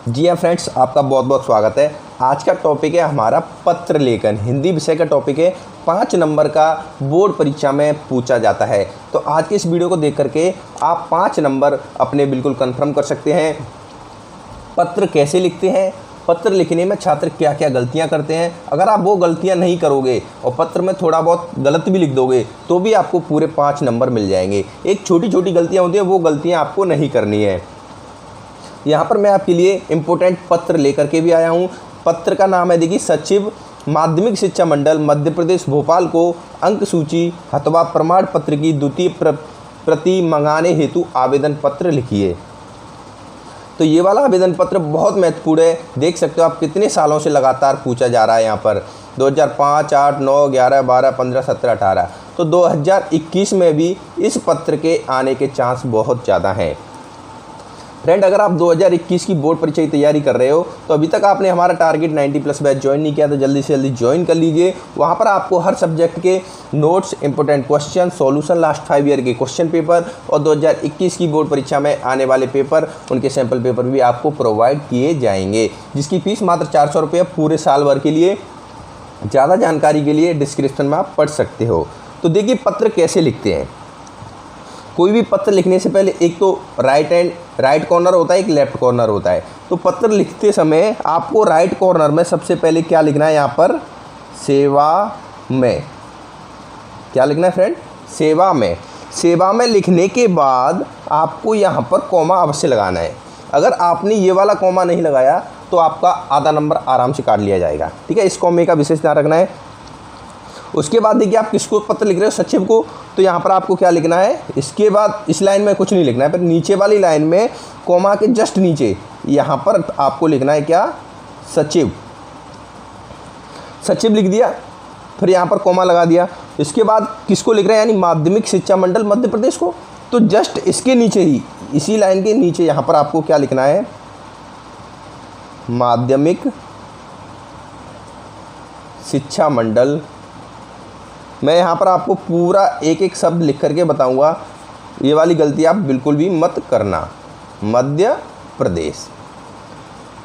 जी हाँ फ्रेंड्स, आपका बहुत बहुत स्वागत है। आज का टॉपिक है हमारा पत्र लेखन। हिंदी विषय का टॉपिक है। 5 नंबर का बोर्ड परीक्षा में पूछा जाता है। तो आज के इस वीडियो को देख करके आप 5 नंबर अपने बिल्कुल कंफर्म कर सकते हैं। पत्र कैसे लिखते हैं, पत्र लिखने में छात्र क्या क्या गलतियां करते हैं, अगर आप वो गलतियां नहीं करोगे और पत्र में थोड़ा बहुत गलत भी लिख दोगे तो भी आपको पूरे 5 नंबर मिल जाएंगे। एक छोटी छोटी गलतियां होती हैं, वो गलतियां आपको नहीं करनी है। यहाँ पर मैं आपके लिए इम्पोर्टेंट पत्र लेकर के भी आया हूँ। पत्र का नाम है, देखिए, सचिव माध्यमिक शिक्षा मंडल मध्य प्रदेश भोपाल को अंक सूची अथवा प्रमाण पत्र की द्वितीय प्रति मंगाने हेतु आवेदन पत्र लिखिए। तो ये वाला आवेदन पत्र बहुत महत्वपूर्ण है। देख सकते हो आप कितने सालों से लगातार पूछा जा रहा है। यहाँ पर 2005, 8, 9, 11, 12, 15, 17, 18, तो 2021 में भी इस पत्र के आने के चांस बहुत ज़्यादा हैं। फ्रेंड, अगर आप 2021 की बोर्ड परीक्षा की तैयारी कर रहे हो तो अभी तक आपने हमारा टारगेट 90+ बैच ज्वाइन नहीं किया तो जल्दी से जल्दी ज्वाइन कर लीजिए। वहाँ पर आपको हर सब्जेक्ट के notes, important question, solution, last 5 year के क्वेश्चन पेपर और 2021 की बोर्ड परीक्षा में आने वाले पेपर, उनके सैम्पल पेपर भी आपको प्रोवाइड किए जाएंगे, जिसकी फ़ीस मात्र 400 रुपये पूरे साल भर के लिए। ज़्यादा जानकारी के लिए डिस्क्रिप्शन में आप पढ़ सकते हो। तो देखिए, पत्र कैसे लिखते हैं। कोई भी पत्र लिखने से पहले एक तो राइट कॉर्नर होता है, एक लेफ्ट कॉर्नर होता है। तो पत्र लिखते समय आपको राइट कॉर्नर में सबसे पहले क्या लिखना है, यहाँ पर सेवा में। क्या लिखना है फ्रेंड? सेवा में। सेवा में लिखने के बाद आपको यहाँ पर कॉमा अवश्य लगाना है। अगर आपने ये वाला कॉमा नहीं लगाया तो आपका आधा नंबर आराम से काट लिया जाएगा। ठीक है, इस कॉमे का विशेष ध्यान रखना है। उसके बाद देखिए, आप किसको पत्र लिख रहे हो, सचिव को, तो यहाँ पर आपको क्या लिखना है। इसके बाद इस लाइन में कुछ नहीं लिखना है, पर नीचे वाली लाइन में कॉमा के जस्ट नीचे यहाँ पर आपको लिखना है क्या, सचिव। सचिव लिख दिया, फिर यहाँ पर कॉमा लगा दिया। इसके बाद किसको लिख रहे हैं, यानी माध्यमिक शिक्षा मंडल मध्य प्रदेश को, तो जस्ट इसके नीचे ही, इसी लाइन के नीचे यहाँ पर आपको क्या लिखना है, माध्यमिक शिक्षा मंडल। मैं यहाँ पर आपको पूरा एक एक शब्द लिख करके बताऊँगा, ये वाली गलती आप बिल्कुल भी मत करना। मध्य प्रदेश,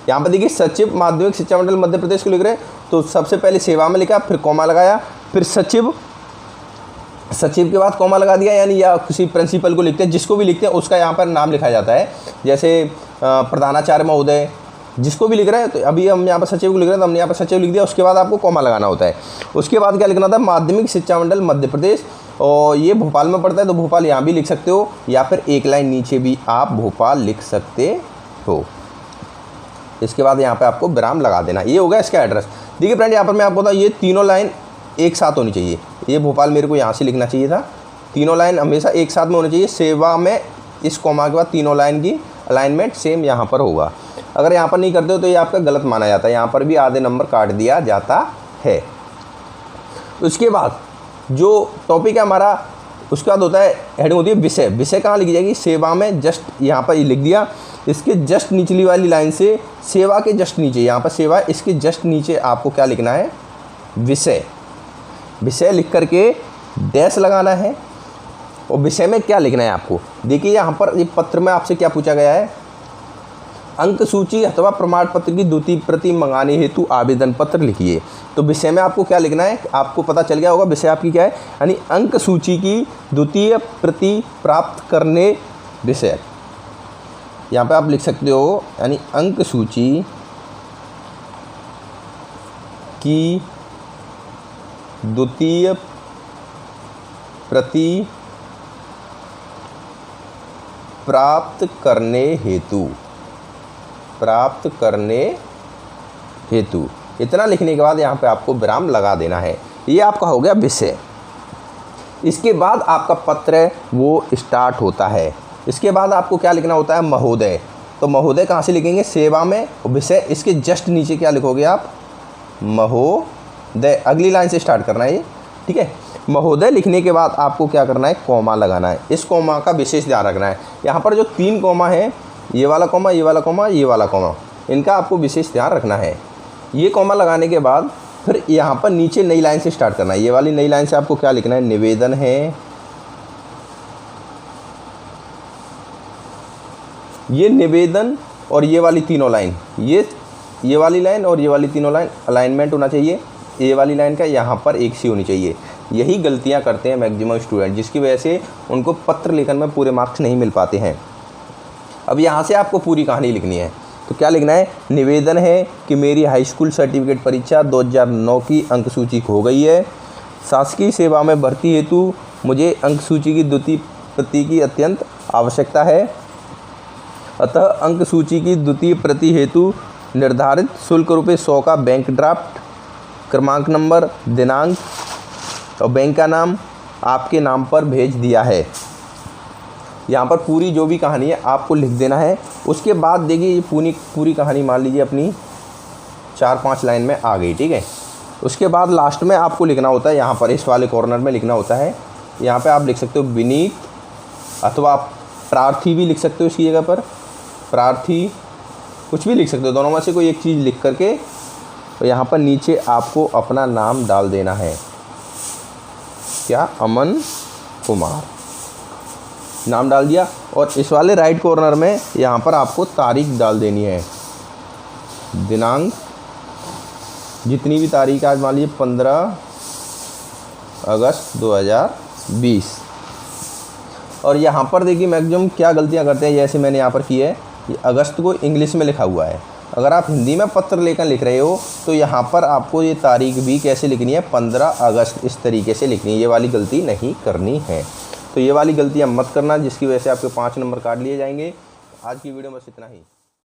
यहाँ पर देखिए, सचिव माध्यमिक शिक्षा मंडल मध्य प्रदेश को लिख रहे हैं, तो सबसे पहले सेवा में लिखा, फिर कॉमा लगाया, फिर सचिव। सचिव के बाद कॉमा लगा दिया, यानी या किसी प्रिंसिपल को लिखते हैं, जिसको भी लिखते हैं उसका यहाँ पर नाम लिखा जाता है। जैसे प्रधानाचार्य महोदय, जिसको भी लिख रहे हैं, तो अभी हम यहाँ पर सचिव को लिख रहे हैं तो हमने यहाँ पर सचिव लिख दिया। उसके बाद आपको कॉमा लगाना होता है। उसके बाद क्या लिखना था, माध्यमिक शिक्षा मंडल मध्य प्रदेश, और ये भोपाल में पड़ता है तो भोपाल यहाँ भी लिख सकते हो, या फिर एक लाइन नीचे भी आप भोपाल लिख सकते हो। इसके बाद यहाँ पर आपको विराम लगा देना। ये हो गया इसका एड्रेस। देखिए फ्रेंड, यहाँ पर मैं आपको बताऊँ, ये तीनों लाइन एक साथ होनी चाहिए। ये भोपाल मेरे को यहाँ से लिखना चाहिए था, तीनों लाइन हमेशा एक साथ में होनी चाहिए। सेवा में इस कॉमा के बाद तीनों लाइन की अलाइनमेंट सेम यहाँ पर होगा। अगर यहाँ पर नहीं करते हो तो ये आपका गलत माना जाता है, यहाँ पर भी आधे नंबर काट दिया जाता है। उसके बाद जो टॉपिक है हमारा, उसके बाद होता है, हेडिंग होती है विषय। विषय कहाँ लिखी जाएगी, सेवा में। जस्ट यहाँ पर ये लिख दिया, इसके जस्ट निचली वाली लाइन से सेवा के जस्ट नीचे, यहाँ पर सेवा, इसके जस्ट नीचे आपको क्या लिखना है, विषय। विषय लिख करके डैश लगाना है। और विषय में क्या लिखना है आपको, देखिए यहाँ पर ये पत्र में आपसे क्या पूछा गया है, अंक सूची अथवा प्रमाण पत्र की द्वितीय प्रति मंगाने हेतु आवेदन पत्र लिखिए। तो विषय में आपको क्या लिखना है, आपको पता चल गया होगा विषय आपकी क्या है, यानी अंक सूची की द्वितीय प्रति प्राप्त करने विषय। यहाँ पे आप लिख सकते हो, यानी अंक सूची की द्वितीय प्रति प्राप्त करने हेतु। इतना लिखने के बाद यहाँ पे आपको विराम लगा देना है। ये आपका हो गया विषय। इसके बाद आपका पत्र है वो स्टार्ट होता है। इसके बाद आपको क्या लिखना होता है, महोदय। तो महोदय कहाँ से लिखेंगे, सेवा में, और विषय इसके जस्ट नीचे क्या लिखोगे आप, महोदय। अगली लाइन से स्टार्ट करना है ये, ठीक है। महोदय लिखने के बाद आपको क्या करना है, कॉमा लगाना है। इस कॉमा का विशेष ध्यान रखना है। यहाँ पर जो 3 कॉमा है, ये वाला कॉमा, ये वाला कॉमा, ये वाला कॉमा, इनका आपको विशेष ध्यान रखना है। ये कॉमा लगाने के बाद फिर यहाँ पर नीचे नई लाइन से स्टार्ट करना है। ये वाली नई लाइन से आपको क्या लिखना है, निवेदन है, ये निवेदन और ये वाली तीनों लाइन, ये वाली लाइन और ये वाली तीनों लाइन अलाइनमेंट होना चाहिए। ये वाली लाइन का यहाँ पर एक सी होनी चाहिए। यही गलतियाँ करते हैं मैक्सिमम स्टूडेंट, जिसकी वजह से उनको पत्र लेखन में पूरे मार्क्स नहीं मिल पाते हैं। अब यहाँ से आपको पूरी कहानी लिखनी है। तो क्या लिखना है? निवेदन है कि मेरी हाई स्कूल सर्टिफिकेट परीक्षा 2009 की अंक सूची खो गई है। शासकीय सेवा में भर्ती हेतु मुझे अंक सूची की द्वितीय प्रति की अत्यंत आवश्यकता है। अतः अंक सूची की द्वितीय प्रति हेतु निर्धारित शुल्क ₹100 का बैंक ड्राफ्ट, क्रमांक नंबर, दिनांक और बैंक का नाम आपके नाम पर भेज दिया है। यहाँ पर पूरी जो भी कहानी है आपको लिख देना है। उसके बाद देखिए ये पूरी कहानी मान लीजिए अपनी 4-5 लाइन में आ गई, ठीक है। उसके बाद लास्ट में आपको लिखना होता है, यहाँ पर इस वाले कॉर्नर में लिखना होता है। यहाँ पे आप लिख सकते हो विनीत, अथवा आप प्रार्थी भी लिख सकते हो इसकी जगह पर, प्रार्थी कुछ भी लिख सकते हो, दोनों में से कोई एक चीज़ लिख करके तो यहाँ पर नीचे आपको अपना नाम डाल देना है। क्या? अमन कुमार नाम डाल दिया। और इस वाले राइट कॉर्नर में यहाँ पर आपको तारीख डाल देनी है, दिनांक, जितनी भी तारीख आज मान लीजिए 15 अगस्त 2020। और यहाँ पर देखिए मैक्सिमम क्या गलतियाँ करते हैं, जैसे मैंने यहाँ पर की है, ये अगस्त को इंग्लिश में लिखा हुआ है। अगर आप हिंदी में पत्र लेखन लिख रहे हो तो यहाँ पर आपको ये तारीख भी कैसे लिखनी है? 15 अगस्त, इस तरीके से लिखनी है। ये वाली गलती नहीं करनी है। तो ये वाली गलतियाँ मत करना, जिसकी वजह से आपके 5 नंबर काट लिए जाएंगे। आज की वीडियो में बस इतना ही।